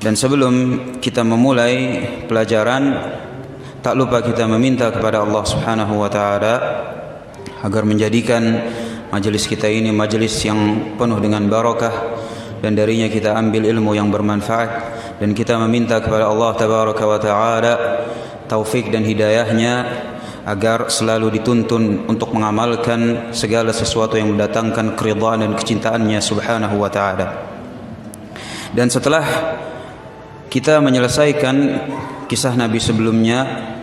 Dan sebelum kita memulai pelajaran, tak lupa kita meminta kepada Allah Subhanahu wa taala agar menjadikan majelis kita ini majelis yang penuh dengan barakah dan darinya kita ambil ilmu yang bermanfaat, dan kita meminta kepada Allah Tabaraka wa taala taufik dan hidayahnya agar selalu dituntun untuk mengamalkan segala sesuatu yang mendatangkan keridhaan dan kecintaannya Subhanahu wa taala. Dan setelah kita menyelesaikan kisah Nabi sebelumnya,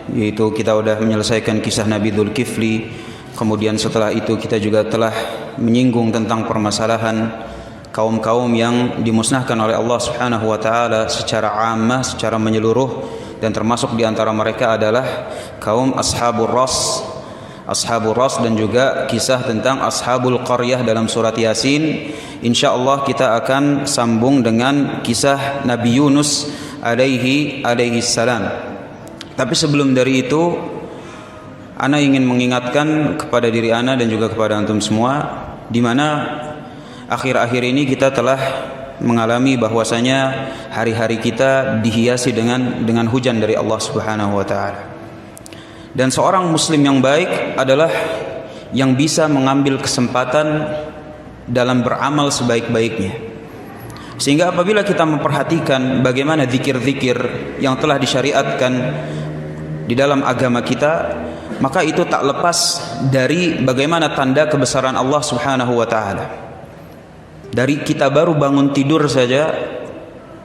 yaitu kita sudah menyelesaikan kisah Nabi Dzulkifli. Kemudian setelah itu kita juga telah menyinggung tentang permasalahan kaum-kaum yang dimusnahkan oleh Allah Subhanahu wa taala secara ammah, secara menyeluruh, dan termasuk di antara mereka adalah kaum Ashabul Ras dan juga kisah tentang Ashabul Qaryah dalam surat Yasin. Insyaallah kita akan sambung dengan kisah Nabi Yunus alaihi salam. Tapi sebelum dari itu, ana ingin mengingatkan kepada diri ana dan juga kepada antum semua, di mana akhir-akhir ini kita telah mengalami bahwasanya hari-hari kita dihiasi dengan hujan dari Allah Subhanahu wa taala. Dan seorang muslim yang baik adalah yang bisa mengambil kesempatan dalam beramal sebaik-baiknya. Sehingga apabila kita memperhatikan bagaimana zikir-zikir yang telah disyariatkan di dalam agama kita, maka itu tak lepas dari bagaimana tanda kebesaran Allah Subhanahu wa taala. Dari kita baru bangun tidur saja,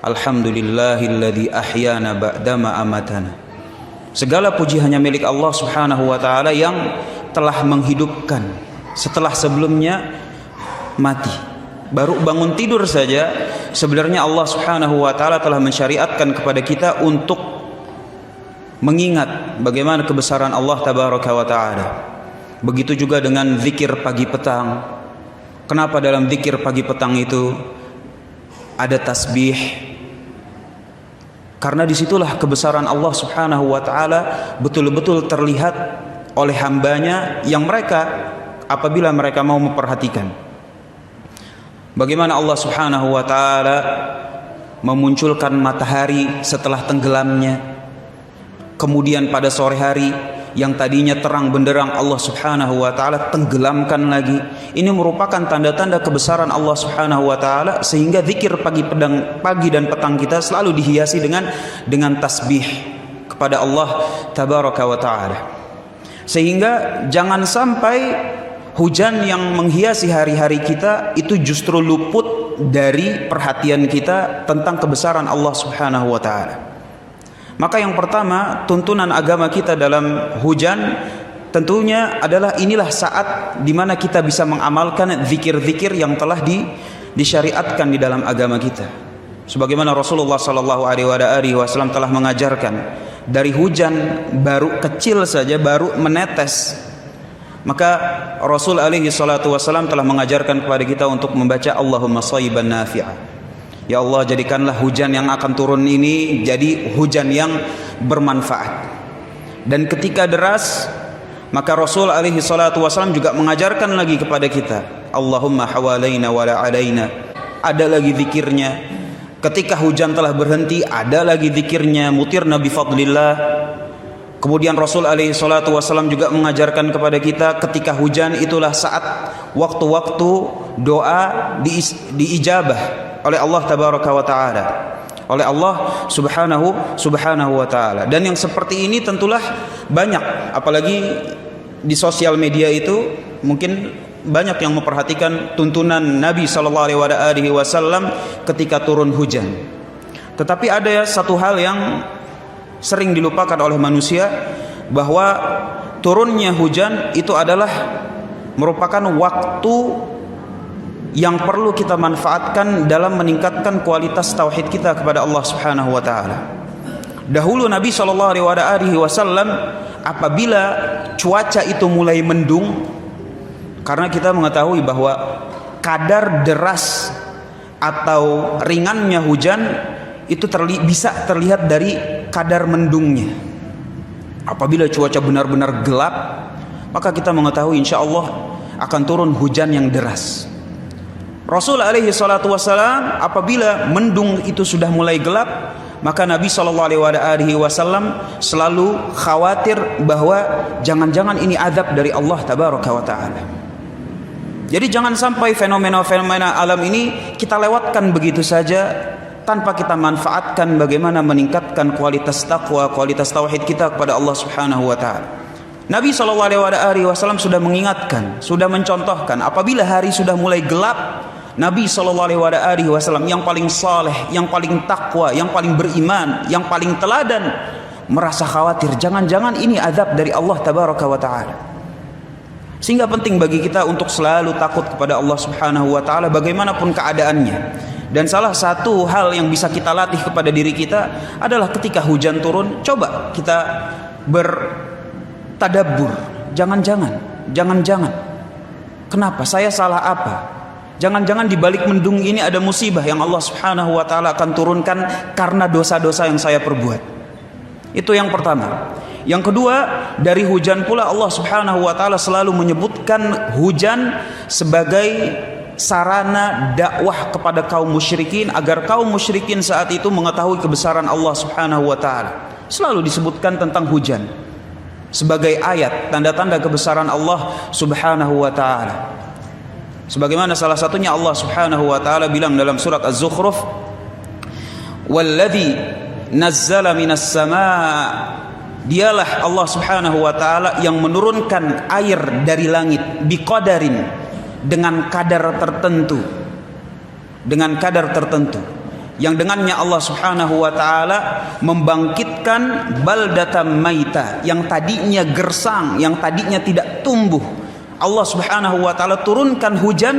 alhamdulillahilladzi ahyana ba'dama amatana. Segala puji hanya milik Allah Subhanahu wa taala yang telah menghidupkan setelah sebelumnya mati. Baru bangun tidur saja sebenarnya Allah Subhanahu wa taala telah mensyariatkan kepada kita untuk mengingat bagaimana kebesaran Allah Tabaraka wa taala. Begitu juga dengan zikir pagi petang. Kenapa dalam zikir pagi petang itu ada tasbih? Karena disitulah kebesaran Allah Subhanahu wa taala betul-betul terlihat oleh hambanya yang mereka apabila mereka mau memperhatikan bagaimana Allah Subhanahu wa taala memunculkan matahari setelah tenggelamnya. Kemudian pada sore hari yang tadinya terang benderang Allah Subhanahu wa taala tenggelamkan lagi. Ini merupakan tanda-tanda kebesaran Allah Subhanahu wa taala, sehingga zikir pagi dan petang kita selalu dihiasi dengan tasbih kepada Allah Tabaraka wa taala. Sehingga jangan sampai hujan yang menghiasi hari-hari kita itu justru luput dari perhatian kita tentang kebesaran Allah Subhanahu wa taala. Maka yang pertama, tuntunan agama kita dalam hujan tentunya adalah inilah saat di mana kita bisa mengamalkan zikir-zikir yang telah disyariatkan di dalam agama kita. Sebagaimana Rasulullah sallallahu alaihi wasallam telah mengajarkan, dari hujan baru kecil saja baru menetes, maka Rasul alaihi salatu wasallam telah mengajarkan kepada kita untuk membaca Allahumma shayyiban nafi'a. Ya Allah, jadikanlah hujan yang akan turun ini jadi hujan yang bermanfaat. Dan ketika deras, maka Rasul alaihi salatu wasallam juga mengajarkan lagi kepada kita, Allahumma hawalaina wala alaina. Ada lagi zikirnya. Ketika hujan telah berhenti, ada lagi zikirnya, mutirna bi fadlillah. Kemudian Rasul alaihi salatu wasallam juga mengajarkan kepada kita, ketika hujan itulah saat waktu-waktu doa diijabah oleh Allah Tabaraka wa taala, oleh Allah Subhanahu wa taala. Dan yang seperti ini tentulah banyak, apalagi di sosial media itu mungkin banyak yang memperhatikan tuntunan Nabi sallallahu alaihi wasallam ketika turun hujan. Tetapi ada satu hal yang sering dilupakan oleh manusia, bahwa turunnya hujan itu adalah merupakan waktu yang perlu kita manfaatkan dalam meningkatkan kualitas tauhid kita kepada Allah Subhanahu wa taala. Dahulu Nabi sallallahu alaihi wasallam apabila cuaca itu mulai mendung, karena kita mengetahui bahwa kadar deras atau ringannya hujan itu bisa terlihat dari kadar mendungnya. Apabila cuaca benar-benar gelap, maka kita mengetahui insya Allah akan turun hujan yang deras. Rasul alaihi salatu wassalam apabila mendung itu sudah mulai gelap, maka Nabi sallallahu alaihi wasallam selalu khawatir bahwa jangan-jangan ini azab dari Allah tabaraka wa taala. Jadi jangan sampai fenomena-fenomena alam ini kita lewatkan begitu saja tanpa kita manfaatkan bagaimana meningkatkan kualitas takwa, kualitas tauhid kita kepada Allah Subhanahu wa taala. Nabi SAW sudah mengingatkan, sudah mencontohkan apabila hari sudah mulai gelap, Nabi SAW yang paling saleh, yang paling takwa, yang paling beriman, yang paling teladan merasa khawatir jangan-jangan ini azab dari Allah tabaraka wa taala. Sehingga penting bagi kita untuk selalu takut kepada Allah Subhanahu wa taala bagaimanapun keadaannya. Dan salah satu hal yang bisa kita latih kepada diri kita adalah ketika hujan turun, coba kita bertadabbur. Jangan-jangan kenapa? Saya salah apa? Jangan-jangan di balik mendung ini ada musibah yang Allah Subhanahu wa taala akan turunkan karena dosa-dosa yang saya perbuat. Itu yang pertama. Yang kedua, dari hujan pula Allah Subhanahu wa taala selalu menyebutkan hujan sebagai sarana dakwah kepada kaum musyrikin agar kaum musyrikin saat itu mengetahui kebesaran Allah Subhanahu wa taala. Selalu disebutkan tentang hujan sebagai ayat tanda-tanda kebesaran Allah Subhanahu wa taala. Sebagaimana salah satunya Allah Subhanahu wa taala bilang dalam surat Az-Zukhruf, "Walladzi nazzala minas samaa." Dialah Allah Subhanahu wa taala yang menurunkan air dari langit biqadarin, dengan kadar tertentu. Dengan kadar tertentu. Yang dengannya Allah Subhanahu wa taala membangkitkan baldatan maita, yang tadinya gersang, yang tadinya tidak tumbuh. Allah Subhanahu wa taala turunkan hujan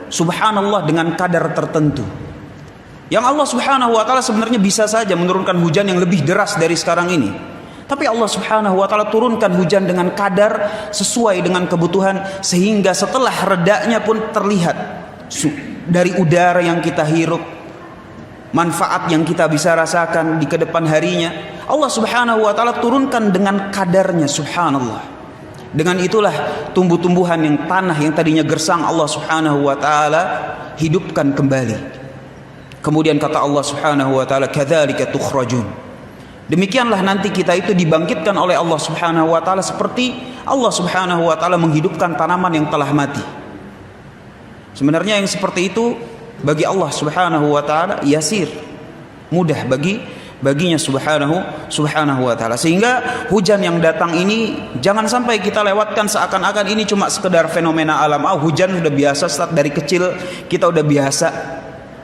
subhanallah dengan kadar tertentu. Yang Allah Subhanahu wa taala sebenarnya bisa saja menurunkan hujan yang lebih deras dari sekarang ini. Tapi Allah Subhanahu wa taala turunkan hujan dengan kadar sesuai dengan kebutuhan, sehingga setelah redanya pun terlihat dari udara yang kita hirup, manfaat yang kita bisa rasakan di kedepan harinya. Allah Subhanahu wa taala turunkan dengan kadarnya, subhanallah. Dengan itulah tumbuh-tumbuhan yang tanah yang tadinya gersang Allah Subhanahu wa taala hidupkan kembali. Kemudian kata Allah Subhanahu wa taala, "Kadzalika tukhrajun." Demikianlah nanti kita itu dibangkitkan oleh Allah Subhanahu wa taala seperti Allah Subhanahu wa taala menghidupkan tanaman yang telah mati. Sebenarnya yang seperti itu bagi Allah Subhanahu wa taala yasir, mudah baginya subhanahu wa taala. Sehingga hujan yang datang ini jangan sampai kita lewatkan seakan-akan ini cuma sekedar fenomena alam. Hujan sudah biasa, Ustaz, dari kecil kita udah biasa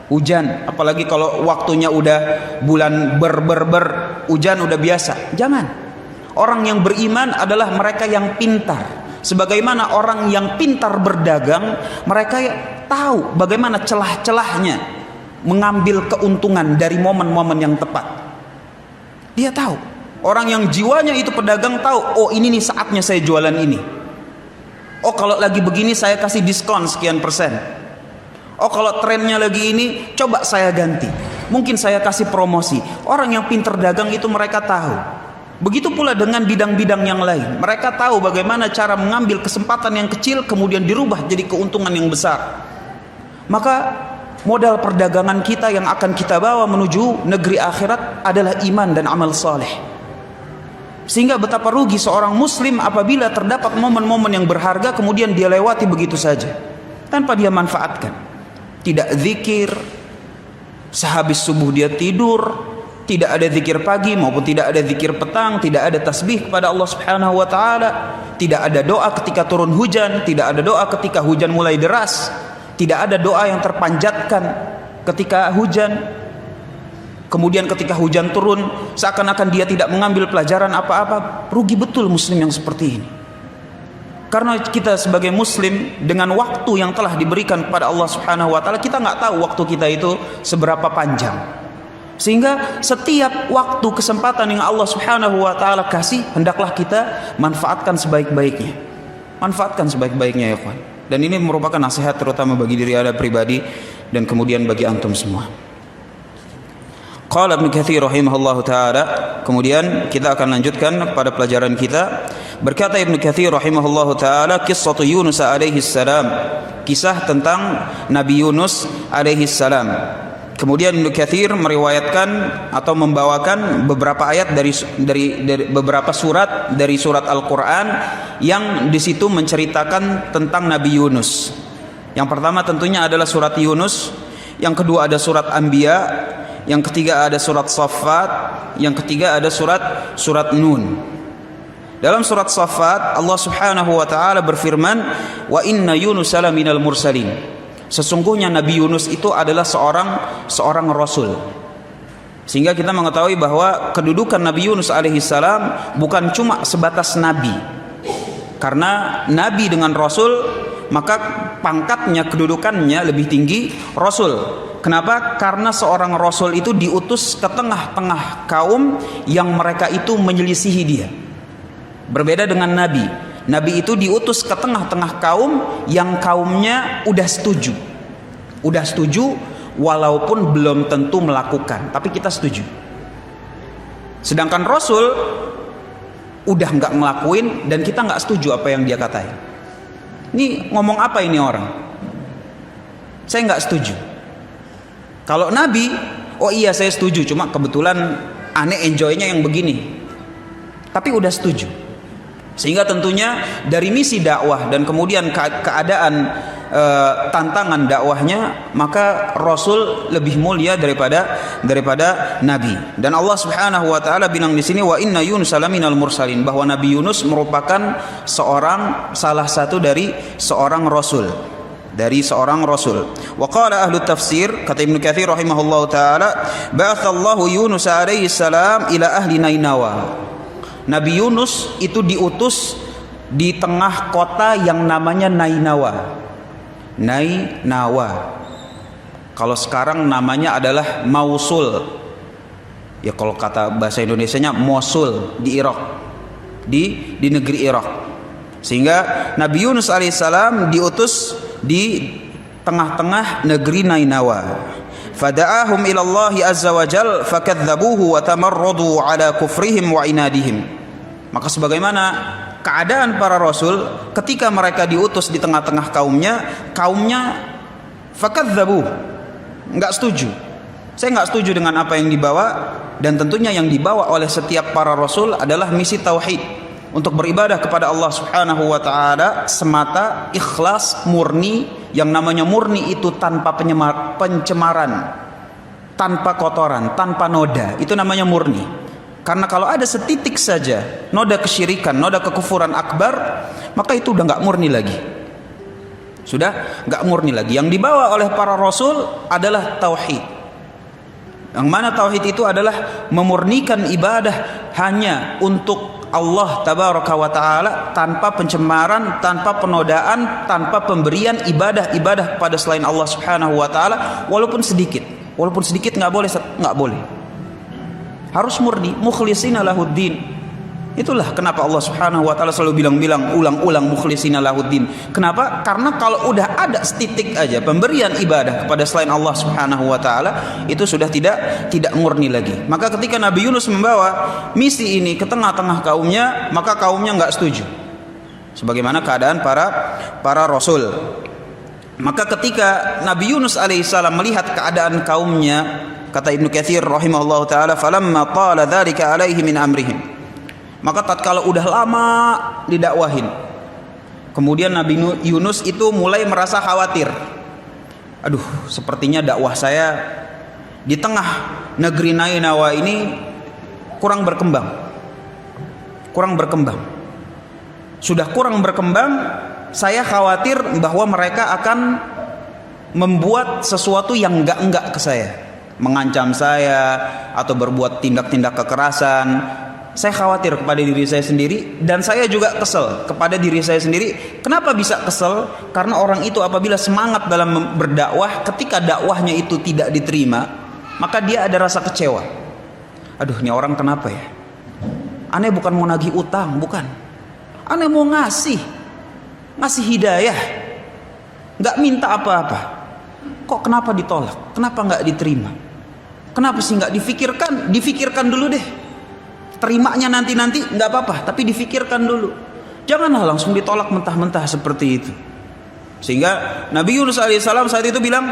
hujan, apalagi kalau waktunya udah bulan hujan udah biasa. Jangan. Orang yang beriman adalah mereka yang pintar. Sebagaimana orang yang pintar berdagang, mereka tahu bagaimana celah-celahnya mengambil keuntungan dari momen-momen yang tepat. Dia tahu. Orang yang jiwanya itu pedagang tahu, oh ini nih saatnya saya jualan ini. Oh kalau lagi begini saya kasih diskon sekian persen. Oh kalau trennya lagi ini coba saya ganti, mungkin saya kasih promosi. Orang yang pintar dagang itu mereka tahu. Begitu pula dengan bidang-bidang yang lain. Mereka tahu bagaimana cara mengambil kesempatan yang kecil kemudian dirubah jadi keuntungan yang besar. Maka modal perdagangan kita yang akan kita bawa menuju negeri akhirat adalah iman dan amal saleh. Sehingga betapa rugi seorang muslim apabila terdapat momen-momen yang berharga kemudian dia lewati begitu saja tanpa dia manfaatkan. Tidak zikir, sehabis subuh dia tidur, tidak ada zikir pagi maupun tidak ada zikir petang, tidak ada tasbih kepada Allah Subhanahu wa taala, tidak ada doa ketika turun hujan, tidak ada doa ketika hujan mulai deras, tidak ada doa yang terpanjatkan ketika hujan. Kemudian ketika hujan turun seakan-akan dia tidak mengambil pelajaran apa-apa. Rugi betul muslim yang seperti ini. Karena kita sebagai muslim dengan waktu yang telah diberikan kepada Allah Subhanahu wa taala, kita nggak tahu waktu kita itu seberapa panjang. Sehingga setiap waktu kesempatan yang Allah Subhanahu wa taala kasih hendaklah kita manfaatkan sebaik-baiknya. Manfaatkan sebaik-baiknya ya kawan. Dan ini merupakan nasihat terutama bagi diri Anda pribadi dan kemudian bagi antum semua. Qala Ibnu Katsir rahimahullahu taala, kemudian kita akan lanjutkan pada pelajaran kita. Berkata Ibnu Katsir rahimahullahu taala, qissatu Yunus alaihi salam, kisah tentang Nabi Yunus alaihi salam. Kemudian Ibnu Katsir meriwayatkan atau membawakan beberapa ayat dari beberapa surat dari surat Al-Qur'an yang di situ menceritakan tentang Nabi Yunus. Yang pertama tentunya adalah surat Yunus, yang kedua ada surat Anbiya, yang ketiga ada surat Saffat, yang ketiga ada surat Nun. Dalam surat Saffat Allah Subhanahu wa taala berfirman, "Wa inna Yunus laminal mursalin." Sesungguhnya Nabi Yunus itu adalah seorang rasul. Sehingga kita mengetahui bahwa kedudukan Nabi Yunus alaihissalam bukan cuma sebatas nabi. Karena nabi dengan rasul, maka pangkatnya, kedudukannya lebih tinggi rasul. Kenapa? Karena seorang rasul itu diutus ke tengah-tengah kaum yang mereka itu menyelisihi dia. Berbeda dengan nabi. Nabi itu diutus ke tengah-tengah kaum yang kaumnya udah setuju. Udah setuju walaupun belum tentu melakukan, tapi kita setuju. Sedangkan rasul udah nggak ngelakuin dan kita nggak setuju apa yang dia katain. Ini ngomong apa ini orang? Saya nggak setuju. Kalau Nabi, oh iya saya setuju, cuma kebetulan aneh enjoynya yang begini. Tapi udah setuju. Sehingga tentunya dari misi dakwah dan kemudian keadaan tantangan dakwahnya, maka Rasul lebih mulia daripada Nabi. Dan Allah Subhanahu wa taala bilang di sini, wa inna Yunus laminal mursalin, bahwa Nabi Yunus merupakan salah satu dari seorang rasul. Wa qala ahlu tafsir, kata Ibnu Katsir rahimahullahu taala, ba'atsallahu Yunus alaihi salam ila ahli Nainawa. Nabi Yunus itu diutus di tengah kota yang namanya Nainawa. Kalau sekarang namanya adalah Mausul. Ya kalau kata bahasa Indonesianya Mosul di Irak. Di negeri Irak. Sehingga Nabi Yunus alaihissalam diutus di tengah-tengah negeri Nainawa. Fada'ahum ila Allah azza wa jal fakadzabuhu wa tamarradu ala kufrihim wa inadihim. Maka sebagaimana keadaan para rasul ketika mereka diutus di tengah-tengah kaumnya fakadzabu, enggak setuju. Saya enggak setuju dengan apa yang dibawa, dan tentunya yang dibawa oleh setiap para rasul adalah misi tauhid, untuk beribadah kepada Allah Subhanahu wa taala semata, ikhlas, murni. Yang namanya murni itu tanpa pencemaran, tanpa kotoran, tanpa noda. Itu namanya murni. Karena kalau ada setitik saja noda kesyirikan, noda kekufuran akbar, maka itu udah enggak murni lagi. Sudah enggak murni lagi. Yang dibawa oleh para rasul adalah tauhid. Yang mana tauhid itu adalah memurnikan ibadah hanya untuk Allah tabaraka wa ta'ala, tanpa pencemaran, tanpa penodaan, tanpa pemberian ibadah pada selain Allah subhanahu wa ta'ala, walaupun sedikit nggak boleh, harus murni, mukhlisina lahuddin. Itulah kenapa Allah Subhanahu wa taala selalu ulang-ulang mukhlisina lahuddin. Kenapa? Karena kalau udah ada setitik aja pemberian ibadah kepada selain Allah Subhanahu wa taala, itu sudah tidak murni lagi. Maka ketika Nabi Yunus membawa misi ini ke tengah-tengah kaumnya, maka kaumnya enggak setuju. Sebagaimana keadaan para rasul. Maka ketika Nabi Yunus alaihissalam melihat keadaan kaumnya, kata Ibnu Katsir rahimahullahu taala, falamma qala dzalika alaihi min amrihim. Maka tatkala udah lama didakwahin, kemudian Nabi Yunus itu mulai merasa khawatir. Aduh, sepertinya dakwah saya di tengah negeri Nainawa ini kurang berkembang. Sudah kurang berkembang, saya khawatir bahwa mereka akan membuat sesuatu yang enggak ke saya, mengancam saya atau berbuat tindak-tindak kekerasan. Saya khawatir kepada diri saya sendiri, dan saya juga kesel kepada diri saya sendiri. Kenapa bisa kesel? Karena orang itu apabila semangat dalam berdakwah, ketika dakwahnya itu tidak diterima, maka dia ada rasa kecewa. Aduh, ini orang kenapa ya? Aneh bukan mau nagih utang, bukan. Aneh mau ngasih hidayah, nggak minta apa-apa. Kok kenapa ditolak? Kenapa nggak diterima? Kenapa sih nggak difikirkan? Difikirkan dulu deh. Terimanya nanti nggak apa-apa, tapi difikirkan dulu. Janganlah langsung ditolak mentah-mentah seperti itu. Sehingga Nabi Yunus alaihissalam saat itu bilang,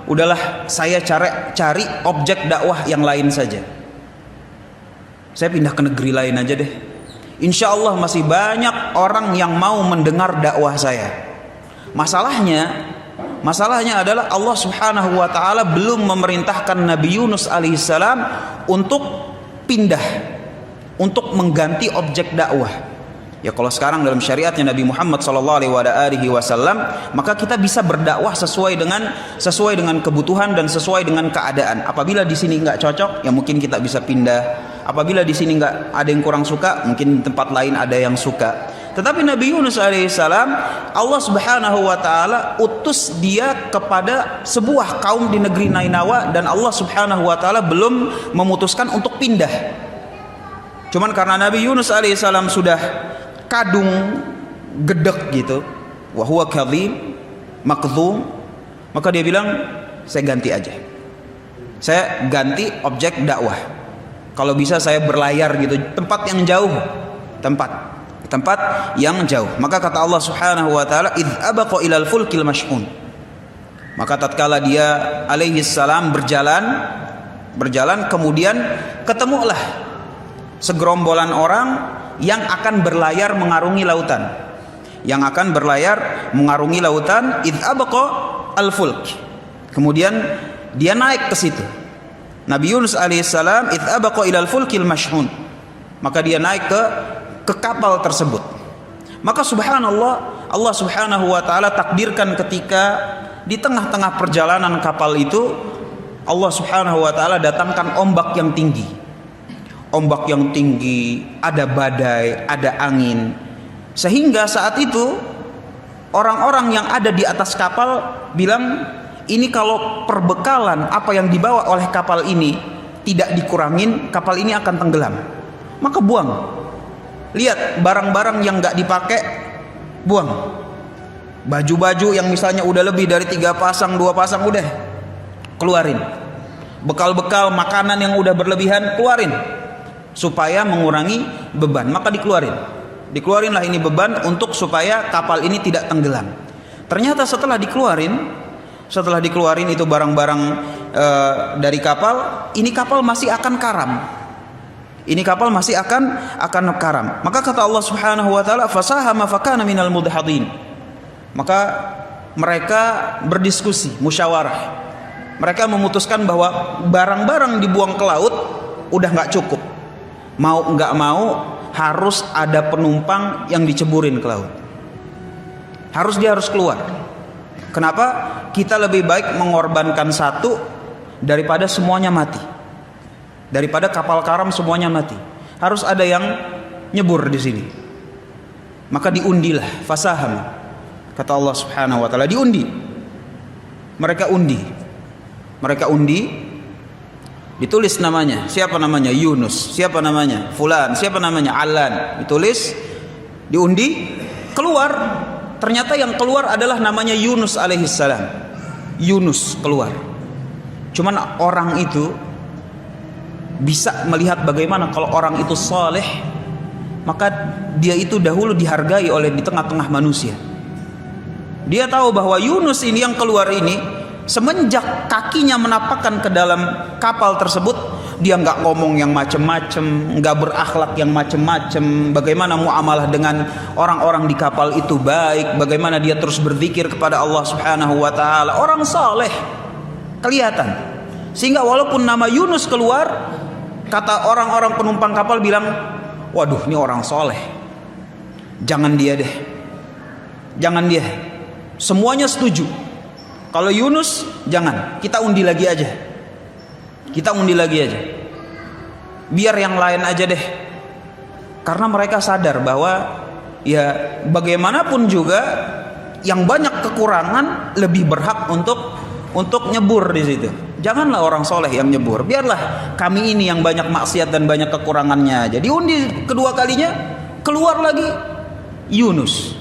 udahlah saya cari objek dakwah yang lain saja. Saya pindah ke negeri lain aja deh. Insya Allah masih banyak orang yang mau mendengar dakwah saya. Masalahnya adalah Allah subhanahu wa ta'ala belum memerintahkan Nabi Yunus alaihissalam untuk pindah, untuk mengganti objek dakwah. Ya kalau sekarang dalam syariatnya Nabi Muhammad SAW, maka kita bisa berdakwah sesuai dengan kebutuhan dan sesuai dengan keadaan. Apabila di sini nggak cocok, ya mungkin kita bisa pindah. Apabila di sini nggak ada yang kurang suka, mungkin di tempat lain ada yang suka. Tetapi Nabi Yunus alaihissalam, Allah subhanahu wa ta'ala utus dia kepada sebuah kaum di negeri Nainawa, dan Allah subhanahu wa ta'ala belum memutuskan untuk pindah. Cuman karena Nabi Yunus alaihissalam sudah kadung, gedek gitu, wa huwa kadhim makdhum, maka dia bilang, saya ganti aja, saya ganti objek dakwah. Kalau bisa saya berlayar gitu, tempat yang jauh, tempat yang jauh. Maka kata Allah subhanahu wa ta'ala, idh abaqa ilal fulkil mash'un. Maka tatkala dia alaihi salam berjalan, kemudian ketemulah segerombolan orang yang akan berlayar mengarungi lautan. Idh abaqa al fulk. Kemudian dia naik ke situ. Nabi Yunus alaihissalam, idh abaqa ilal fulkil mash'un. Maka dia naik ke kapal tersebut. Maka subhanallah, Allah subhanahu wa ta'ala takdirkan ketika di tengah-tengah perjalanan kapal itu, Allah subhanahu wa ta'ala datangkan ombak yang tinggi. Ada badai, ada angin. Sehingga saat itu orang-orang yang ada di atas kapal bilang, ini kalau perbekalan apa yang dibawa oleh kapal ini tidak dikurangin, kapal ini akan tenggelam. Maka buang. Lihat barang-barang yang gak dipakai, buang. Baju-baju yang misalnya udah lebih dari 3 pasang 2 pasang, udah keluarin. Bekal-bekal makanan yang udah berlebihan, keluarin, supaya mengurangi beban. Maka dikeluarinlah ini beban untuk supaya kapal ini tidak tenggelam. Ternyata setelah dikeluarin itu barang-barang dari kapal, ini kapal masih akan karam. Maka kata Allah subhanahu wa ta'ala, fasahama fakana minal mudhadin. Maka mereka berdiskusi, musyawarah. Mereka memutuskan bahwa barang-barang dibuang ke laut udah nggak cukup. Mau nggak mau harus ada penumpang yang diceburin ke laut. Dia harus keluar. Kenapa? Kita lebih baik mengorbankan satu daripada semuanya mati. Daripada kapal karam semuanya mati. Harus ada yang nyebur di sini. Maka diundilah, fasaham. Kata Allah subhanahu wa ta'ala, diundi. Mereka undi. Ditulis namanya. Siapa namanya? Yunus. Siapa namanya? Fulan. Siapa namanya? Alan. Ditulis, diundi, keluar. Ternyata yang keluar adalah namanya Yunus alaihissalam. Yunus keluar. Cuman orang itu bisa melihat bagaimana kalau orang itu saleh, maka dia itu dahulu dihargai oleh di tengah-tengah manusia. Dia tahu bahwa Yunus ini yang keluar ini, semenjak kakinya menapakkan ke dalam kapal tersebut, dia nggak ngomong yang macem-macem, nggak berakhlak yang macem-macem. Bagaimana muamalah dengan orang-orang di kapal itu baik, bagaimana dia terus berzikir kepada Allah subhanahu wa ta'ala. Orang saleh kelihatan. Sehingga walaupun nama Yunus keluar, kata orang-orang penumpang kapal bilang, waduh ini orang soleh, jangan dia. Semuanya setuju. Kalau Yunus jangan, kita undi lagi aja. Biar yang lain aja deh. Karena mereka sadar bahwa ya bagaimanapun juga yang banyak kekurangan lebih berhak untuk nyebur di situ. Janganlah orang soleh yang nyebur, biarlah kami ini yang banyak maksiat dan banyak kekurangannya aja. Diundi kedua kalinya, keluar lagi Yunus.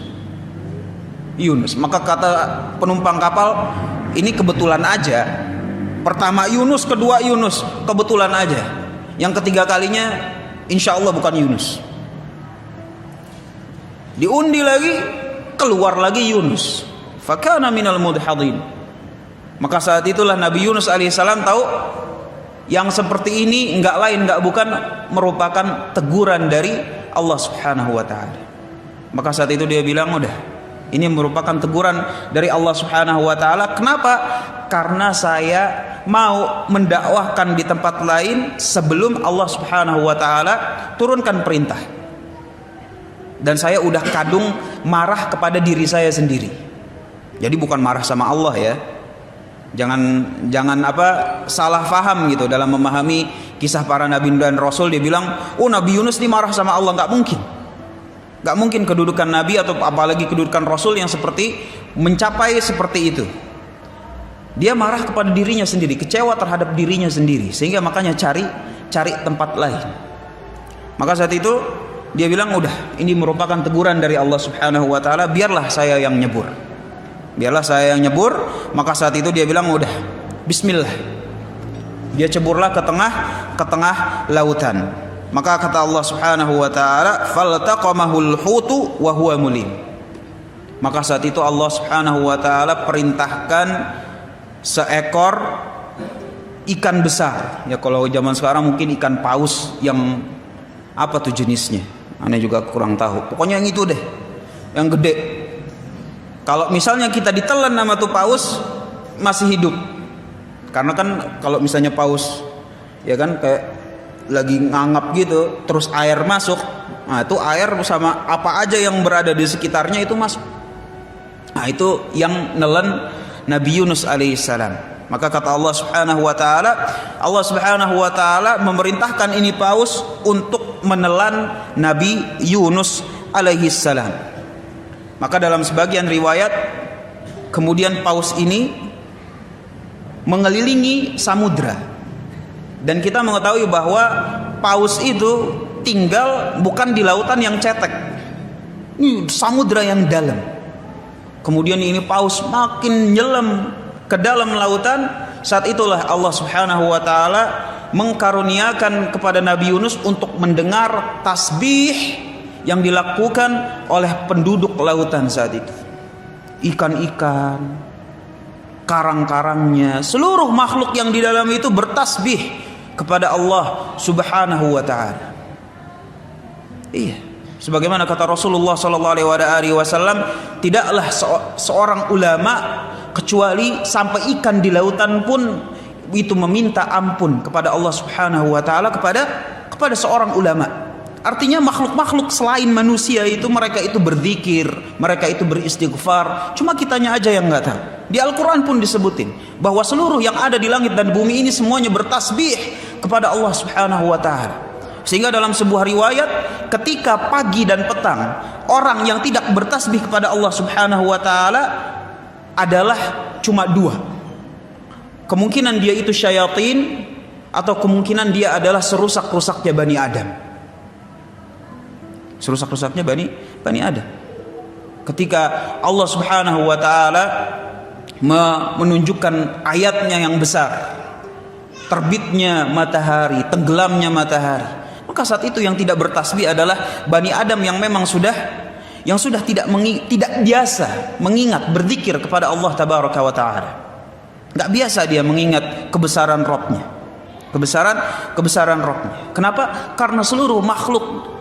Maka kata penumpang kapal, ini kebetulan aja Pertama Yunus, kedua Yunus, kebetulan aja. Yang ketiga kalinya insya Allah bukan Yunus. Diundi lagi, keluar lagi Yunus. Fakana minal mudhadin. Maka saat itulah Nabi Yunus alaihissalam tahu yang seperti ini enggak lain enggak bukan merupakan teguran dari Allah Subhanahu wa taala. Maka saat itu dia bilang, udah, ini merupakan teguran dari Allah Subhanahu wa taala. Kenapa? Karena saya mau mendakwahkan di tempat lain sebelum Allah Subhanahu wa taala turunkan perintah. Dan saya udah kadung marah kepada diri saya sendiri. Jadi bukan marah sama Allah ya. Jangan salah faham gitu dalam memahami kisah para nabi dan rasul. Dia bilang, oh Nabi Yunus ini marah sama Allah. Nggak mungkin kedudukan nabi atau apalagi kedudukan rasul yang seperti mencapai seperti itu. Dia marah kepada dirinya sendiri, kecewa terhadap dirinya sendiri, sehingga makanya cari tempat lain. Maka saat itu dia bilang, udah, ini merupakan teguran dari Allah Subhanahu wa taala, biarlah saya yang nyebur. Maka saat itu dia bilang, udah, bismillah. Dia ceburlah ke tengah lautan. Maka kata Allah Subhanahu wa taala, faltaqamahul hutu wa huwa mulim. Maka saat itu Allah Subhanahu wa taala perintahkan seekor ikan besar. Ya kalau zaman sekarang mungkin ikan paus yang apa tuh jenisnya? Aneh juga kurang tahu. Pokoknya yang itu deh, yang gede. Kalau misalnya kita ditelan sama tuh paus masih hidup. Karena kan kalau misalnya paus ya kan kayak lagi ngangap gitu, terus air masuk. Nah, itu air sama apa aja yang berada di sekitarnya itu masuk. Nah, itu yang nelen Nabi Yunus alaihissalam. Maka kata Allah Subhanahu wa taala memerintahkan ini paus untuk menelan Nabi Yunus alaihissalam. Maka dalam sebagian riwayat kemudian paus ini mengelilingi samudra. Dan kita mengetahui bahwa paus itu tinggal bukan di lautan yang cetek. Ini samudra yang dalam. Kemudian ini paus makin nyelam ke dalam lautan. Saat itulah Allah Subhanahu wa taala mengkaruniakan kepada Nabi Yunus untuk mendengar tasbih yang dilakukan oleh penduduk lautan saat itu. Ikan-ikan, karang-karangnya, seluruh makhluk yang di dalam itu bertasbih kepada Allah Subhanahu wa taala. Iya, sebagaimana kata Rasulullah sallallahu alaihi wasallam, tidaklah seorang ulama kecuali sampai ikan di lautan pun itu meminta ampun kepada Allah Subhanahu wa taala kepada seorang ulama. Artinya makhluk-makhluk selain manusia itu mereka itu berzikir, mereka itu beristighfar. Cuma kitanya aja yang nggak tahu. Di Al-Quran pun disebutin bahwa seluruh yang ada di langit dan bumi ini semuanya bertasbih kepada Allah Subhanahu wa taala. Sehingga dalam sebuah riwayat, ketika pagi dan petang orang yang tidak bertasbih kepada Allah Subhanahu wa taala adalah cuma dua. Kemungkinan dia itu syayatin, atau kemungkinan dia adalah serusak-rusaknya Bani Adam. Serusak-rusaknya Bani Adam. Ketika Allah Subhanahu wa taala menunjukkan ayatnya yang besar, terbitnya matahari, tenggelamnya matahari, maka saat itu yang tidak bertasbih adalah Bani Adam yang memang sudah tidak biasa mengingat berzikir kepada Allah Tabaraka wa taala. Enggak biasa dia mengingat kebesaran Rabbnya. Kebesaran Rabbnya. Kenapa? Karena seluruh makhluk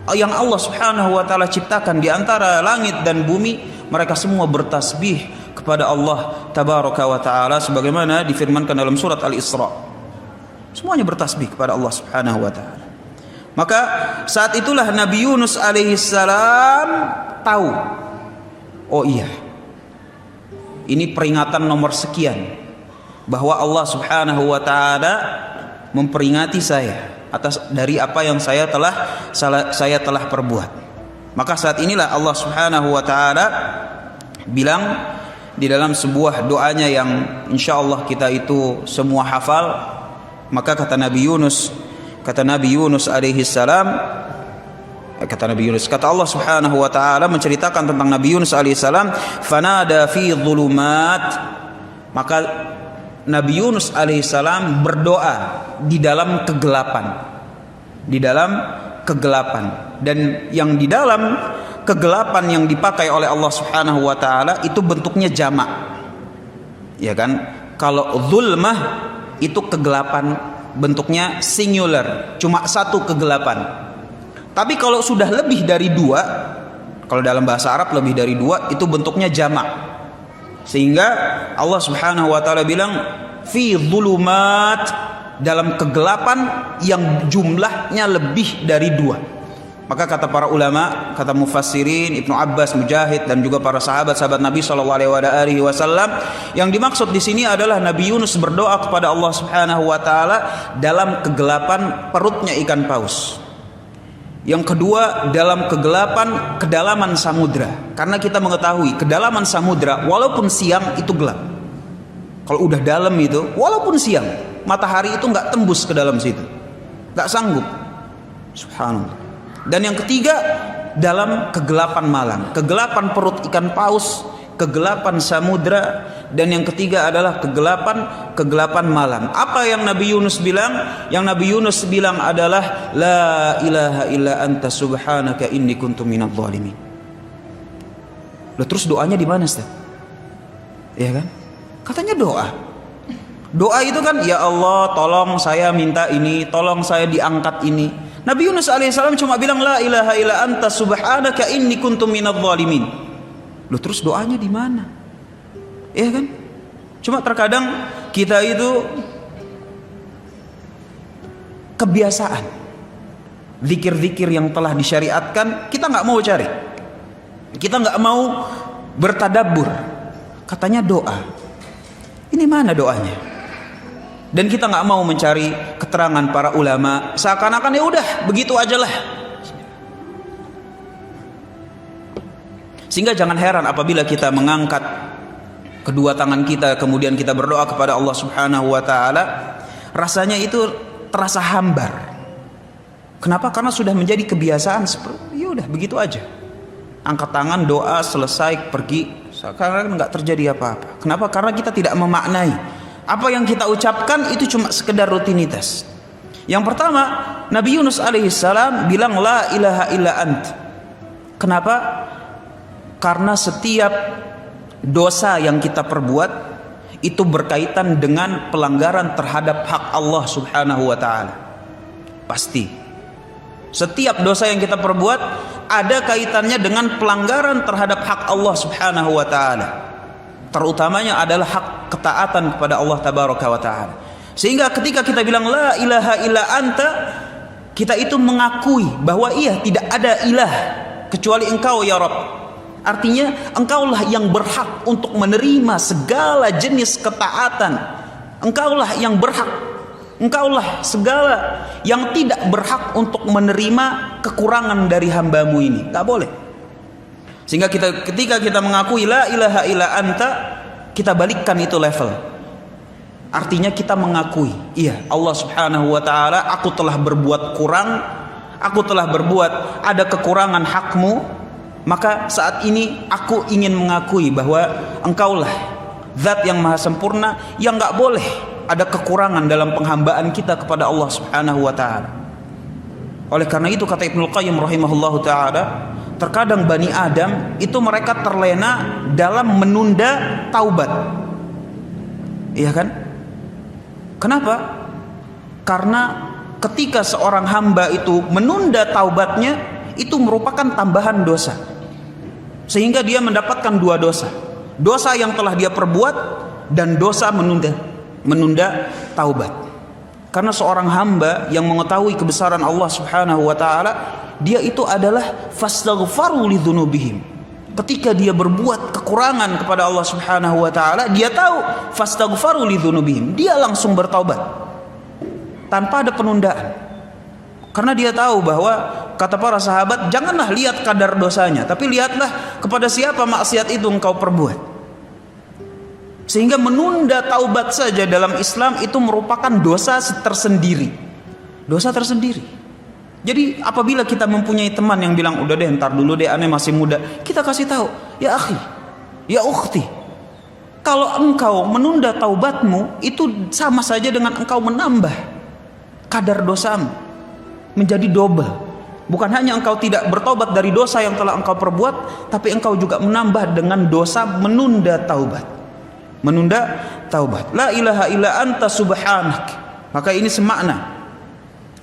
yang Allah Subhanahu wa taala ciptakan di antara langit dan bumi, mereka semua bertasbih kepada Allah Tabaraka wa taala sebagaimana difirmankan dalam surat Al-Isra. Semuanya bertasbih kepada Allah Subhanahu wa taala. Maka saat itulah Nabi Yunus alaihissalam tahu, oh iya, ini peringatan nomor sekian bahwa Allah Subhanahu wa taala memperingati saya atas dari apa yang saya telah perbuat. Maka saat inilah Allah Subhanahu wa taala bilang di dalam sebuah doanya yang insyaallah kita itu semua hafal. Maka kata Nabi Yunus alaihi salam, kata Allah Subhanahu wa taala menceritakan tentang Nabi Yunus alaihi salam, fanada fi dhulumat. Maka Nabi Yunus alaihissalam berdoa di dalam kegelapan. Di dalam kegelapan. Dan yang di dalam kegelapan yang dipakai oleh Allah Subhanahu wa taala itu bentuknya jamak. Ya kan? Kalau zulmah itu kegelapan bentuknya singular, cuma satu kegelapan. Tapi kalau sudah lebih dari dua, kalau dalam bahasa Arab lebih dari dua, itu bentuknya jamak. Sehingga Allah Subhanahu wa taala bilang fi dhulumat, dalam kegelapan yang jumlahnya lebih dari dua. Maka kata para ulama, kata mufassirin, Ibnu Abbas, Mujahid dan juga para sahabat-sahabat Nabi SAW, yang dimaksud di sini adalah Nabi Yunus berdoa kepada Allah Subhanahu wa taala dalam kegelapan perutnya ikan paus. Yang kedua, dalam kegelapan kedalaman samudra. Karena kita mengetahui kedalaman samudra walaupun siang itu gelap. Kalau udah dalam itu, walaupun siang, matahari itu nggak tembus ke dalam situ, nggak sanggup. Subhanallah. Dan yang ketiga, dalam kegelapan malam, kegelapan perut ikan paus, kegelapan samudra, dan yang ketiga adalah kegelapan malam. Apa yang Nabi Yunus bilang? Yang Nabi Yunus bilang adalah la ilaha illa anta subhanaka inni kuntu minadh dhalimin. Loh, terus doanya di mana, Ustaz? Ya kan? Katanya doa. Doa itu kan, ya Allah tolong saya minta ini, tolong saya diangkat ini. Nabi Yunus alaihissalam cuma bilang la ilaha illa anta subhanaka inni kuntu minadh dhalimin. Loh, terus doanya di mana? Ya kan? Cuma terkadang kita itu kebiasaan zikir-zikir yang telah disyariatkan kita nggak mau cari, kita nggak mau bertadabbur. Katanya doa, ini mana doanya? Dan kita nggak mau mencari keterangan para ulama, seakan-akan ya udah begitu aja lah. Sehingga jangan heran apabila kita mengangkat kedua tangan kita kemudian kita berdoa kepada Allah Subhanahu wa taala, rasanya itu terasa hambar. Kenapa? Karena sudah menjadi kebiasaan, seperti ya udah begitu aja. Angkat tangan, doa, selesai, pergi, sekarang nggak terjadi apa-apa. Kenapa? Karena kita tidak memaknai apa yang kita ucapkan itu cuma sekedar rutinitas. Yang pertama, Nabi Yunus alaihissalam bilang la ilaha illa ant. Kenapa? Karena setiap dosa yang kita perbuat itu berkaitan dengan pelanggaran terhadap hak Allah Subhanahu wa taala. Pasti. Setiap dosa yang kita perbuat ada kaitannya dengan pelanggaran terhadap hak Allah Subhanahu wa taala. Terutamanya adalah hak ketaatan kepada Allah Tabaraka wa taala. Sehingga ketika kita bilang la ilaha illa anta, kita itu mengakui bahwa iya tidak ada ilah kecuali Engkau ya Rabb. Artinya Engkaulah yang berhak untuk menerima segala jenis ketaatan. Engkaulah yang berhak. Engkaulah segala yang tidak berhak untuk menerima kekurangan dari hamba-Mu ini. Tak boleh. Sehingga ketika kita mengakui la ilaha illa anta, kita balikkan itu level. Artinya kita mengakui, iya Allah Subhanahu wa taala, aku telah berbuat kurang, aku telah berbuat ada kekurangan hak-Mu, maka saat ini aku ingin mengakui bahwa Engkaulah zat yang maha sempurna, yang enggak boleh ada kekurangan dalam penghambaan kita kepada Allah Subhanahu wa taala. Oleh karena itu kata Ibnu Qayyim rahimahullahu taala, terkadang Bani Adam itu mereka terlena dalam menunda taubat. Iya kan? Kenapa? Karena ketika seorang hamba itu menunda taubatnya, itu merupakan tambahan dosa. Sehingga dia mendapatkan dua dosa. Dosa yang telah dia perbuat dan dosa menunda taubat. Karena seorang hamba yang mengetahui kebesaran Allah Subhanahu wa taala, dia itu adalah fastaghfaru lidzunubihim. Ketika dia berbuat kekurangan kepada Allah Subhanahu wa taala, dia tahu fastaghfaru lidzunubihim, dia langsung bertaubat tanpa ada penundaan. Karena dia tahu bahwa kata para sahabat, janganlah lihat kadar dosanya, tapi lihatlah kepada siapa maksiat itu engkau perbuat. Sehingga menunda taubat saja dalam Islam itu merupakan dosa tersendiri. Dosa tersendiri. Jadi apabila kita mempunyai teman yang bilang udah deh ntar dulu deh aneh masih muda, kita kasih tahu, ya akhi, ya ukhti, Kalau engkau menunda taubatmu, itu sama saja dengan engkau menambah kadar dosamu menjadi double. Bukan hanya engkau tidak bertobat dari dosa yang telah engkau perbuat, tapi engkau juga menambah dengan dosa menunda taubat. Menunda taubat. La ilaha illa anta subhanak. Maka ini semakna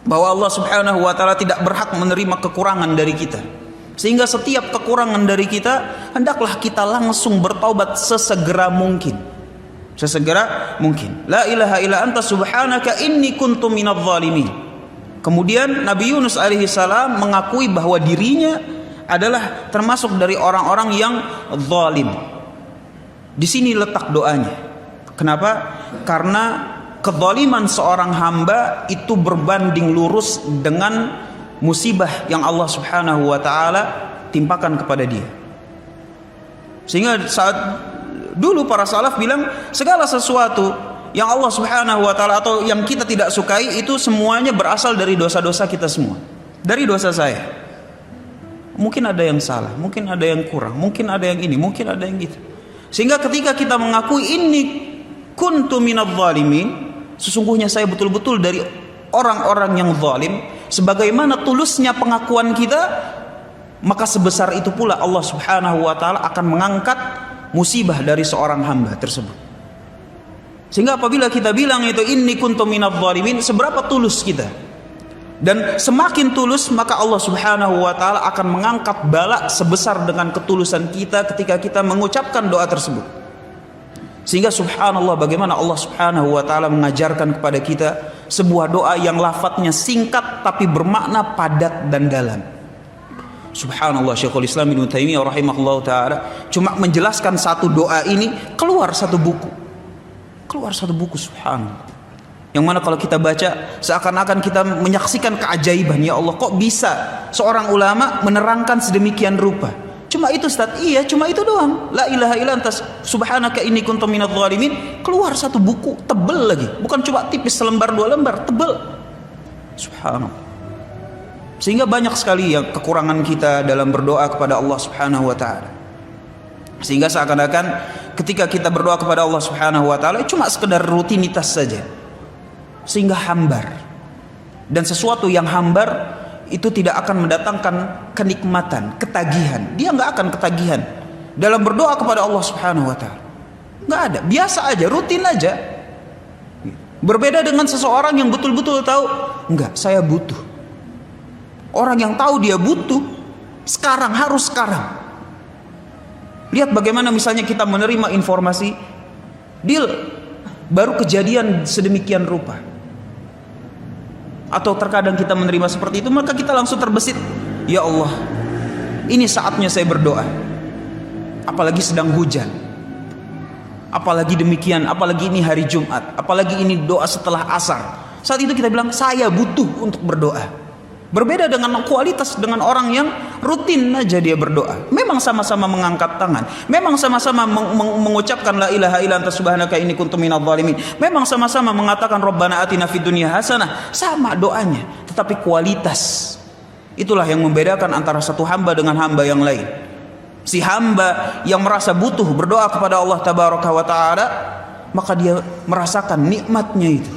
bahwa Allah Subhanahu wa taala tidak berhak menerima kekurangan dari kita. Sehingga setiap kekurangan dari kita hendaklah kita langsung bertaubat sesegera mungkin. Sesegera mungkin. La ilaha illa anta subhanaka inni kuntu minadh dhalimin. Kemudian Nabi Yunus alaihi salam mengakui bahwa dirinya adalah termasuk dari orang-orang yang zalim. Di sini letak doanya. Kenapa? Karena kezaliman seorang hamba itu berbanding lurus dengan musibah yang Allah Subhanahu wa taala timpakan kepada dia. Sehingga saat dulu para salaf bilang segala sesuatu yang Allah Subhanahu wa taala atau yang kita tidak sukai itu semuanya berasal dari dosa-dosa kita semua. Dari dosa saya. Mungkin ada yang salah, mungkin ada yang kurang, mungkin ada yang ini, mungkin ada yang gitu. Sehingga ketika kita mengakui ini kuntu minadh dhalimin, sesungguhnya saya betul-betul dari orang-orang yang zalim, sebagaimana tulusnya pengakuan kita, maka sebesar itu pula Allah Subhanahu wa taala akan mengangkat musibah dari seorang hamba tersebut. Sehingga apabila kita bilang itu inni kuntu minadh dhalimin, seberapa tulus kita, dan semakin tulus maka Allah Subhanahu wa taala akan mengangkat bala sebesar dengan ketulusan kita ketika kita mengucapkan doa tersebut. Sehingga subhanallah bagaimana Allah Subhanahu wa taala mengajarkan kepada kita sebuah doa yang lafadznya singkat tapi bermakna padat dan dalam. Subhanallah, Syekhul Islam Ibnu Taimiyah rahimahullah taala cuma menjelaskan satu doa ini keluar satu buku. Keluar satu buku, subhanallah. Yang mana kalau kita baca seakan-akan kita menyaksikan keajaiban, ya Allah kok bisa seorang ulama menerangkan sedemikian rupa. Cuma itu Ustaz, iya cuma itu doang. La ilaha illa anta subhanaka inni kuntu minadh dhalimin. Keluar satu buku tebel lagi, bukan cuma tipis selembar dua lembar, tebel. Subhanallah. Sehingga banyak sekali yang kekurangan kita dalam berdoa kepada Allah Subhanahu wa taala. Sehingga seakan-akan ketika kita berdoa kepada Allah Subhanahu wa taala cuma sekedar rutinitas saja. Sehingga hambar. Dan sesuatu yang hambar itu tidak akan mendatangkan kenikmatan, ketagihan. Dia nggak akan ketagihan dalam berdoa kepada Allah Subhanahu wa taala. Nggak ada, biasa aja, rutin aja. Berbeda dengan seseorang yang betul-betul tahu, enggak, saya butuh. Orang yang tahu dia butuh, sekarang, harus sekarang. Lihat bagaimana misalnya kita menerima informasi, deal baru kejadian sedemikian rupa. Atau terkadang kita menerima seperti itu, maka kita langsung terbesit, ya Allah, ini saatnya saya berdoa. Apalagi sedang hujan. Apalagi demikian, apalagi ini hari Jumat, apalagi ini doa setelah asar. Saat itu kita bilang, saya butuh untuk berdoa. Berbeda dengan kualitas dengan orang yang rutin aja dia berdoa. Memang sama-sama mengangkat tangan, memang sama-sama mengucapkan la ilaha illa anta subhanaka inni kuntu minadh dhalimin, memang sama-sama mengatakan rabbana atina fid dunya hasanah, sama doanya, tetapi kualitas itulah yang membedakan antara satu hamba dengan hamba yang lain. Si hamba yang merasa butuh berdoa kepada Allah tabaraka wa taala, maka dia merasakan nikmatnya itu.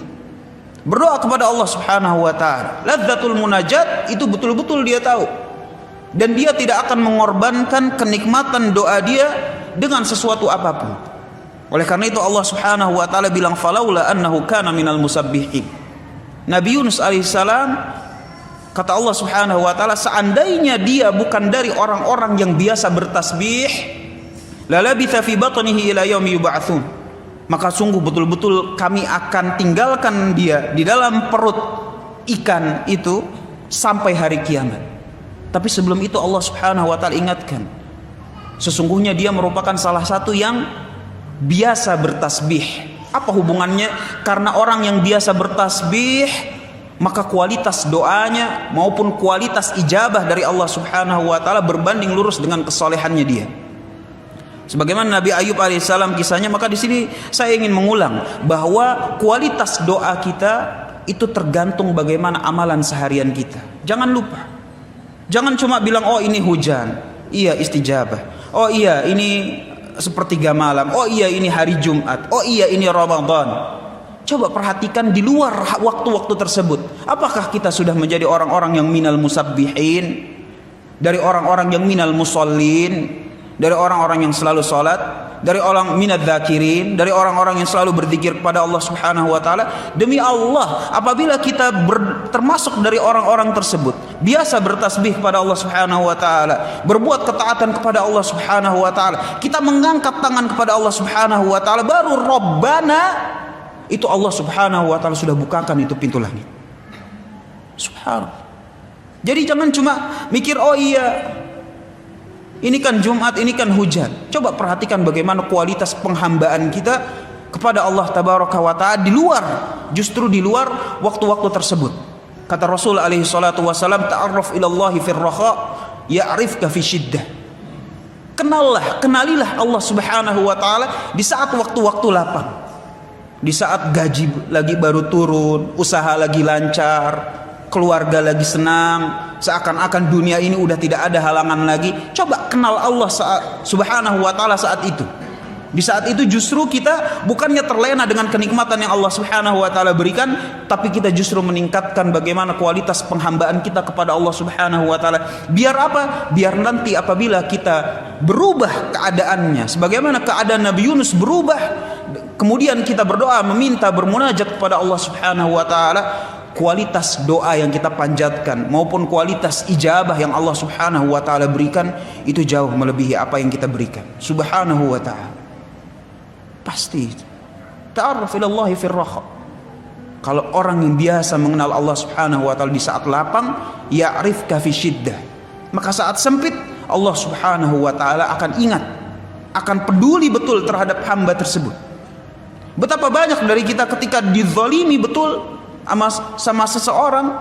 Berdoa kepada Allah Subhanahu wa taala, ladzatul munajat itu betul-betul dia tahu, dan dia tidak akan mengorbankan kenikmatan doa dia dengan sesuatu apapun. Oleh karena itu Allah Subhanahu wa taala bilang falaula annahu kana minal musabbihin. Nabi Yunus alaihissalam, kata Allah Subhanahu wa taala, seandainya dia bukan dari orang-orang yang biasa bertasbih, lalabitha fi batnihi ila yaumi yub'atsun, maka sungguh betul-betul kami akan tinggalkan dia di dalam perut ikan itu sampai hari kiamat. Tapi sebelum itu Allah Subhanahu wa taala ingatkan, sesungguhnya dia merupakan salah satu yang biasa bertasbih. Apa hubungannya? Karena orang yang biasa bertasbih, maka kualitas doanya maupun kualitas ijabah dari Allah Subhanahu wa taala berbanding lurus dengan kesolehannya dia. Sebagaimana Nabi Ayub alaihissalam kisahnya, maka di sini saya ingin mengulang bahwa kualitas doa kita itu tergantung bagaimana amalan seharian kita. Jangan lupa. Jangan cuma bilang oh ini hujan, iya istijabah. Oh iya ini sepertiga malam. Oh iya, ini hari Jumat. Oh iya, ini Ramadan. Coba perhatikan di luar waktu-waktu tersebut. Apakah kita sudah menjadi orang-orang yang minal musabbihin, dari orang-orang yang minal musallin, dari orang-orang yang selalu salat, dari orang minadz zakirin, dari orang-orang yang selalu berzikir kepada Allah Subhanahu wa taala? Demi Allah, apabila kita termasuk dari orang-orang tersebut, biasa bertasbih kepada Allah Subhanahu wa taala, berbuat ketaatan kepada Allah Subhanahu wa taala, kita mengangkat tangan kepada Allah Subhanahu wa taala, baru Rabbana, itu Allah Subhanahu wa taala sudah bukakan itu pintu langit. Subhanallah. Jadi jangan cuma mikir, oh iya, ini kan Jumat, ini kan hujan. Coba perhatikan bagaimana kualitas penghambaan kita kepada Allah Tabaraka wa Ta'ala justru di luar waktu-waktu tersebut. Kata Rasul alaihi salatu wasalam, ta'arraf ilallahi fir raha ya'rifka fi syiddah. Kenalilah Allah Subhanahu wa Ta'ala di saat waktu-waktu lapang. Di saat gaji lagi baru turun, usaha lagi lancar, keluarga lagi senang, seakan-akan dunia ini udah tidak ada halangan lagi. Coba kenal Allah Subhanahu wa Ta'ala saat itu. Di saat itu justru kita bukannya terlena dengan kenikmatan yang Allah Subhanahu wa Ta'ala berikan, tapi kita justru meningkatkan bagaimana kualitas penghambaan kita kepada Allah Subhanahu wa Ta'ala. Biar apa? Biar nanti apabila kita berubah keadaannya, sebagaimana keadaan Nabi Yunus berubah, kemudian kita berdoa, meminta, bermunajat kepada Allah Subhanahu wa Ta'ala, kualitas doa yang kita panjatkan maupun kualitas ijabah yang Allah Subhanahu wa Ta'ala berikan itu jauh melebihi apa yang kita berikan. Subhanahu wa Ta'ala. Pasti ta'arraf ilallahi fir raha. Kalau orang yang biasa mengenal Allah Subhanahu wa Ta'ala di saat lapang, ya'rifka fi syiddah, maka saat sempit Allah Subhanahu wa Ta'ala akan ingat, akan peduli betul terhadap hamba tersebut. Betapa banyak dari kita ketika dizalimi betul sama seseorang,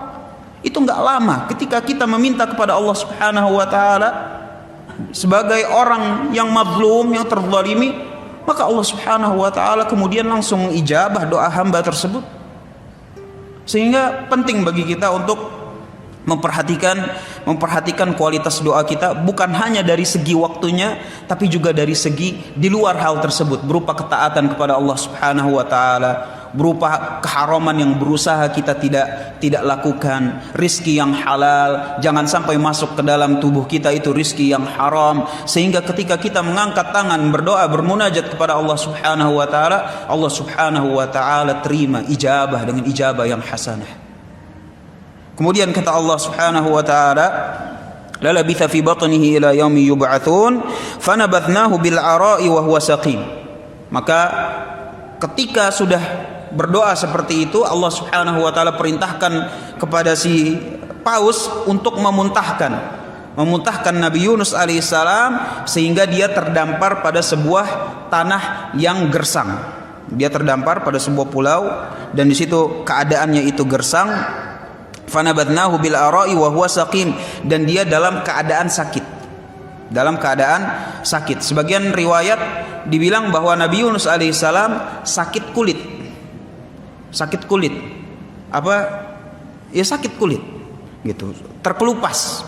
itu nggak lama ketika kita meminta kepada Allah Subhanahu wa Ta'ala sebagai orang yang mazlum, yang terzalimi, maka Allah Subhanahu wa Ta'ala kemudian langsung mengijabah doa hamba tersebut. Sehingga penting bagi kita untuk memperhatikan kualitas doa kita, bukan hanya dari segi waktunya, tapi juga dari segi di luar hal tersebut, berupa ketaatan kepada Allah Subhanahu wa Ta'ala, berupa keharaman yang berusaha kita tidak lakukan, rizki yang halal, jangan sampai masuk ke dalam tubuh kita itu rizki yang haram, sehingga ketika kita mengangkat tangan berdoa bermunajat kepada Allah Subhanahu wa Ta'ala, Allah Subhanahu wa Ta'ala terima ijabah dengan ijabah yang hasanah. Kemudian kata Allah Subhanahu wa Ta'ala, la labitha fi batnihi ila yaumi yub'atsun fanabathnahu bil ara'i wa huwa saqim. Maka ketika sudah berdoa seperti itu, Allah Subhanahu wa Ta'ala perintahkan kepada si paus untuk memuntahkan Nabi Yunus alaihissalam, sehingga dia terdampar pada sebuah tanah yang gersang. Dia terdampar pada sebuah pulau, dan di situ keadaannya itu gersang. Fanabathnahu bil ara'i wa huwa saqim, dan dia dalam keadaan sakit. Sebagian riwayat dibilang bahwa Nabi Yunus alaihissalam sakit kulit. Sakit kulit gitu. Terkelupas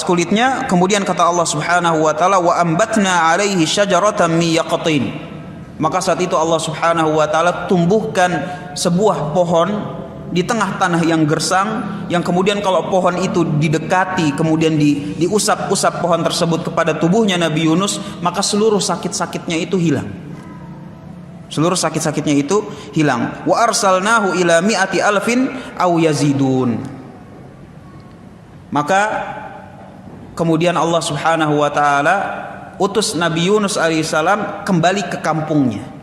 kulitnya. Kemudian kata Allah Subhanahu wa Ta'ala, wa ambatna alaihi syajaratan min yaqtin. Maka saat itu Allah Subhanahu wa Ta'ala tumbuhkan sebuah pohon di tengah tanah yang gersang, yang kemudian kalau pohon itu didekati, kemudian diusap-usap pohon tersebut kepada tubuhnya Nabi Yunus, maka seluruh sakit-sakitnya itu hilang. Wa arsalnahu ila mi'ati alfin aw yazidun. Maka kemudian Allah Subhanahu wa Ta'ala utus Nabi Yunus alaihissalam kembali ke kampungnya.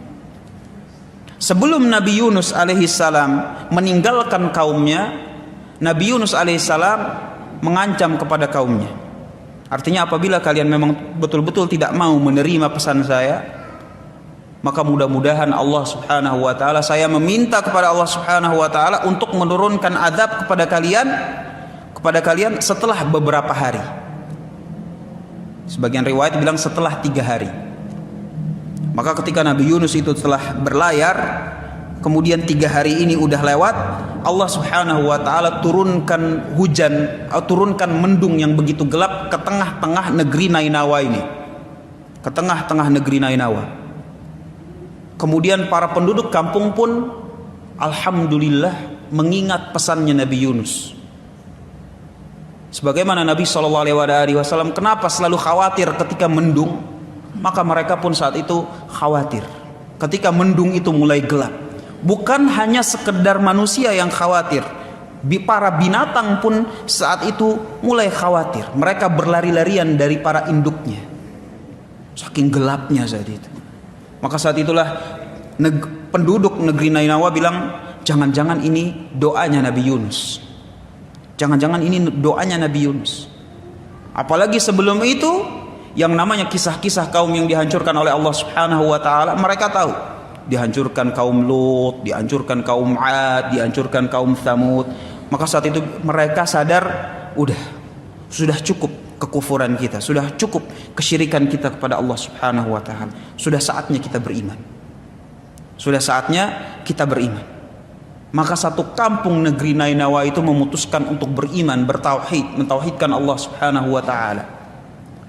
Sebelum Nabi Yunus alaihissalam meninggalkan kaumnya, Nabi Yunus alaihissalam mengancam kepada kaumnya. Artinya, apabila kalian memang betul-betul tidak mau menerima pesan saya, maka mudah-mudahan Allah Subhanahu wa Ta'ala, saya meminta kepada Allah Subhanahu wa Ta'ala untuk menurunkan azab kepada kalian setelah beberapa hari. Sebagian riwayat bilang setelah 3 hari. Maka ketika Nabi Yunus itu telah berlayar, kemudian 3 hari ini udah lewat, Allah Subhanahu wa Ta'ala turunkan hujan, turunkan mendung yang begitu gelap ke tengah-tengah negeri Nainawa ini. ke tengah-tengah negeri Nainawa. Kemudian para penduduk kampung pun alhamdulillah mengingat pesannya Nabi Yunus. Sebagaimana Nabi SAW kenapa selalu khawatir ketika mendung, maka mereka pun saat itu khawatir ketika mendung itu mulai gelap. Bukan hanya sekedar manusia yang khawatir, para binatang pun saat itu mulai khawatir. Mereka berlari-larian dari para induknya, saking gelapnya saat itu. Maka saat itulah penduduk negeri Nainawa bilang, jangan-jangan ini doanya Nabi Yunus. Jangan-jangan ini doanya Nabi Yunus. Apalagi sebelum itu, yang namanya kisah-kisah kaum yang dihancurkan oleh Allah Subhanahu wa taala, mereka tahu. Dihancurkan kaum Lut, dihancurkan kaum 'Ad, dihancurkan kaum Tsamud. Maka saat itu mereka sadar, sudah cukup kekufuran kita, sudah cukup kesyirikan kita kepada Allah Subhanahu wa taala. Sudah saatnya kita beriman. Sudah saatnya kita beriman. Maka satu kampung negeri Nainawa itu memutuskan untuk beriman, bertauhid, mentauhidkan Allah Subhanahu wa taala.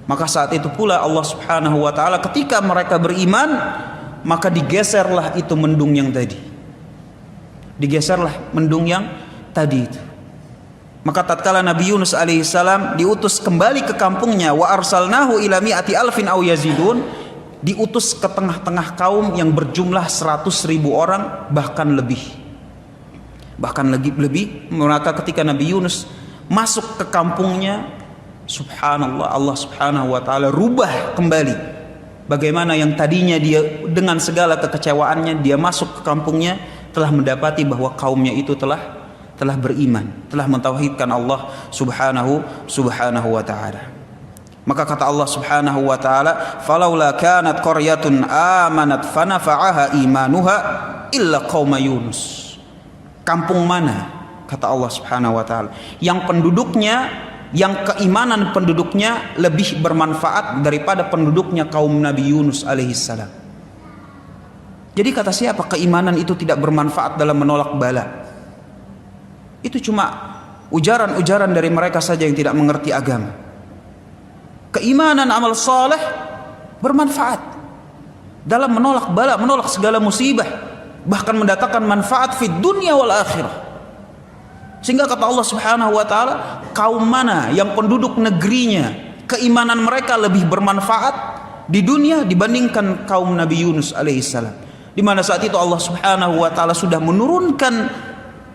Maka saat itu pula Allah Subhanahu wa taala ketika mereka beriman, maka digeserlah itu mendung yang tadi. Digeserlah mendung yang tadi itu. Maka tatkala Nabi Yunus alaihissalam diutus kembali ke kampungnya, wa arsalnahu ila mi'ati alfin aw yazidun, diutus ke tengah-tengah kaum yang berjumlah 100.000 orang, bahkan lebih. Maka ketika Nabi Yunus masuk ke kampungnya, subhanallah, Allah Subhanahu wa taala rubah kembali. Bagaimana yang tadinya dia dengan segala kekecewaannya dia masuk ke kampungnya, telah mendapati bahwa kaumnya itu telah beriman, telah mentauhidkan Allah Subhanahu wa taala. Maka kata Allah Subhanahu wa taala, "Falaula kanat qaryatun amanat fanafa'aha imanuha illa qauma Yunus." Kampung mana, kata Allah Subhanahu wa taala, yang penduduknya, yang keimanan penduduknya lebih bermanfaat daripada penduduknya kaum Nabi Yunus alaihissalam. Jadi kata siapa keimanan itu tidak bermanfaat dalam menolak bala? Itu cuma ujaran-ujaran dari mereka saja yang tidak mengerti agama. Keimanan amal saleh bermanfaat dalam menolak bala, menolak segala musibah, bahkan mendatangkan manfaat fid dunya wal akhirah. Sehingga kata Allah Subhanahu wa taala, kaum mana yang penduduk negerinya keimanan mereka lebih bermanfaat di dunia dibandingkan kaum Nabi Yunus alaihissalam, di mana saat itu Allah Subhanahu wa taala sudah menurunkan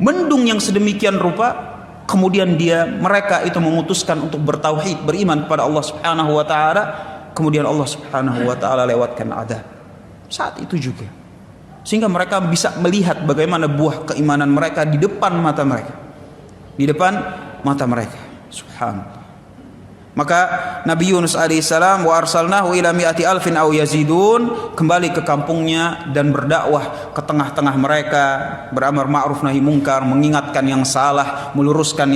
mendung yang sedemikian rupa, kemudian mereka itu memutuskan untuk bertauhid, beriman kepada Allah Subhanahu wa taala, kemudian Allah Subhanahu wa taala lewatkan adab saat itu juga, sehingga mereka bisa melihat bagaimana buah keimanan mereka di depan mata mereka. Subhanallah. Maka Nabi Yunus alaihissalam, wa arsalnahu ila mi'ati alfin aw yazidun, kembali ke kampungnya dan berdakwah ke tengah-tengah mereka, beramar ma'ruf nahi mungkar, mengingatkan yang salah, meluruskan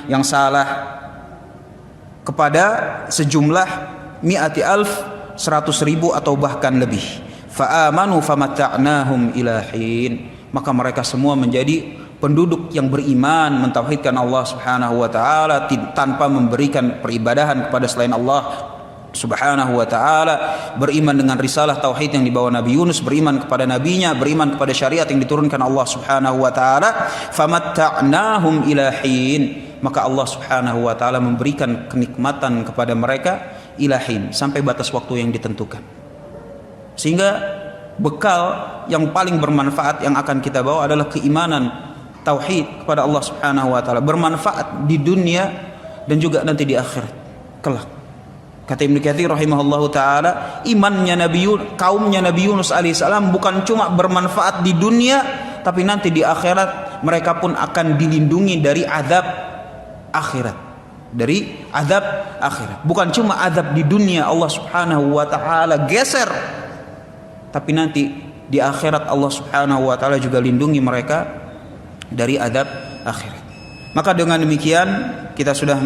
yang salah, kepada sejumlah mi'ati alf, 100.000 atau bahkan lebih. Fa amanu famatta'nahum ila hin, maka mereka semua menjadi penduduk yang beriman, mentauhidkan Allah Subhanahu wa taala tanpa memberikan peribadahan kepada selain Allah Subhanahu wa taala, beriman dengan risalah tauhid yang dibawa Nabi Yunus, beriman kepada nabinya, beriman kepada syariat yang diturunkan Allah Subhanahu wa taala. Famatta'nahum ila hin, maka Allah Subhanahu wa taala memberikan kenikmatan kepada mereka ila hin, sampai batas waktu yang ditentukan. Sehingga bekal yang paling bermanfaat yang akan kita bawa adalah keimanan tauhid kepada Allah Subhanahu wa taala, bermanfaat di dunia dan juga nanti di akhirat kelak. Kata Ibnu Katsir rahimahullahu taala, imannya kaumnya Nabi Yunus alaihissalam bukan cuma bermanfaat di dunia, tapi nanti di akhirat mereka pun akan dilindungi dari azab akhirat. Bukan cuma azab di dunia Allah Subhanahu wa taala geser, tapi nanti di akhirat Allah Subhanahu wa taala juga lindungi mereka dari adab akhirat. Maka dengan demikian kita sudah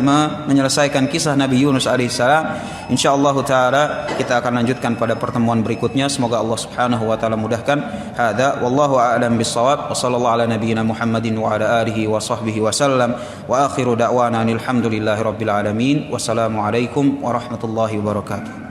menyelesaikan kisah Nabi Yunus alaihissalam. Insyaallah taala kita akan lanjutkan pada pertemuan berikutnya. Semoga Allah Subhanahu wa taala mudahkan. Hadza wallahu a'lam bissawab. Wa sallallahu ala nabiyyina Muhammadin wa ala alihi wa sahbihi wasallam. Wa akhiru da'wana alhamdulillahi rabbil alamin. Wassalamu alaikum warahmatullahi wabarakatuh.